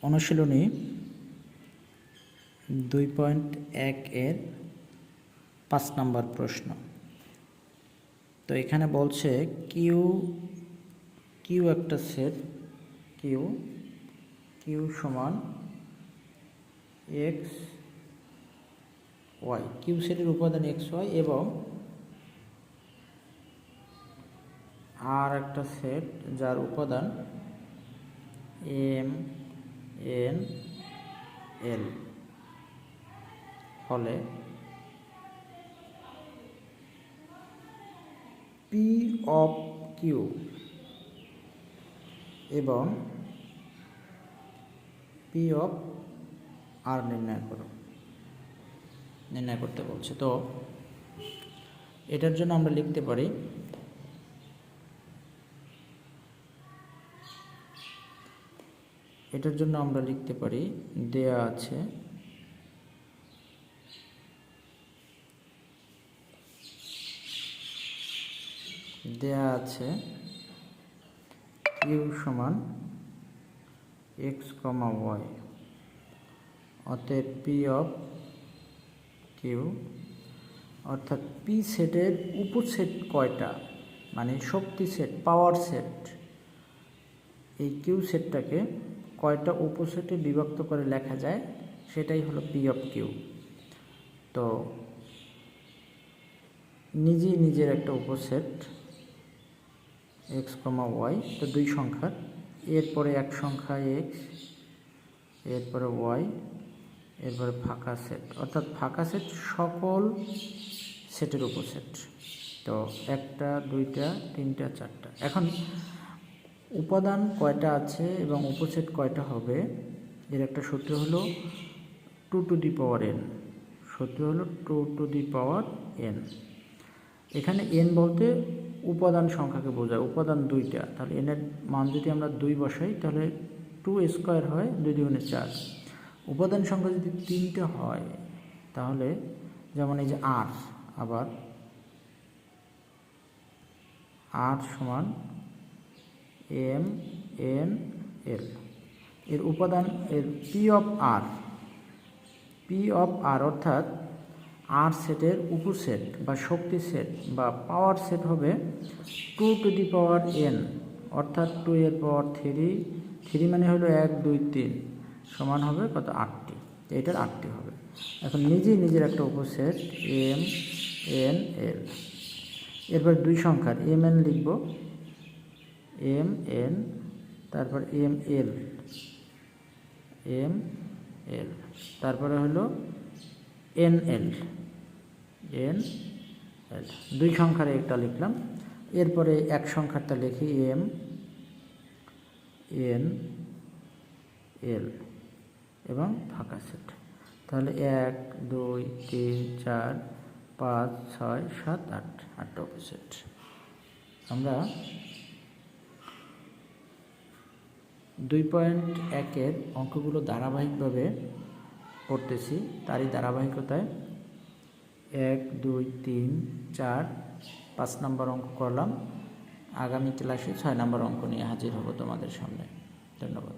অনুশীলনী 2.1 এর 5 নম্বর প্রশ্ন। তো এখানে বলছে কিউ একটা সেট, কিউ সমান এক্স ওয়াই, কিউ সেটের উপাদান এক্স ওয়াই এবং আর একটা সেট যার উপাদান এম এন এল হলে পি অফ কিউ এবং পি অফ আর নির্ণয় করতে বলছে। তো এটার জন্য আমরা লিখতে পারি দেয়া আছে কিউ সমান এক্স কমা ওয়াই, অতএব পি অফ কিউ অর্থাৎ পি সেটের উপসেট কয়টা, মানে শক্তি সেট, পাওয়ার সেট, এই কিউ সেটটাকে কয়টা উপসেটে বিভক্ত করে লেখা যায় সেটাই হলো পি অফ কিউ। তো নিজের একটা উপসেট এক্স কমা ওয়াই, তো দুই সংখ্যার, এরপরে এক সংখ্যা এক্স, এরপরে ওয়াই, এরপরে ফাঁকা সেট, অর্থাৎ ফাঁকা সেট সকল সেটের উপসেট। তো একটা, দুইটা, তিনটা, চারটা। এখন উপাদান কয়টা আছে এবং উপসেট কয়টা হবে এর একটা সূত্র হলো 2 টু দি পাওয়ার n। সূত্র হলো 2 টু দি পাওয়ার n। এখানে n বলতে উপাদান সংখ্যাকে বোঝায়, উপাদান দুইটা, তাহলে n এর মান যদি আমরা 2 বসাই তাহলে 2 স্কোয়ার হয়, 2 দুগুণে 4। উপাদান সংখ্যা যদি 3টে হয় তাহলে যেমন এই যে r, আবার r সমান এম এন এল, এর উপাদান এর পি অফ আর অর্থাৎ আর সেটের উপসেট বা শক্তি সেট বা পাওয়ার সেট হবে 2 টু দি পাওয়ার n, অর্থাৎ 2 এর পাওয়ার 3 মানে হলো 1 2 3 সমান হবে কত, 8টি। এটার 8টি হবে। এখন নিজের একটা উপসেট এম এন এল, এরপর দুই সংখ্যার এম এন লিখব, এম এন, তারপর এম এল, তারপরে হলো এন এল, দুই সংখ্যার একটা লিখলাম। এরপরে এক সংখ্যারটা লিখি এম এন এল এবং ফাঁকা সেট। তাহলে 1 2 3 4 5 6 7 8, 8টা উপসেট। আমরা 2.1 এর অঙ্কগুলো ধারাবাহিকভাবে করতেছি, তারই ধারাবাহিকতায় 1 2 3 4 5 নম্বর অঙ্ক করলাম। আগামী ক্লাসে 6 নম্বর অঙ্ক নিয়ে হাজির হব তোমাদের সামনে। ধন্যবাদ।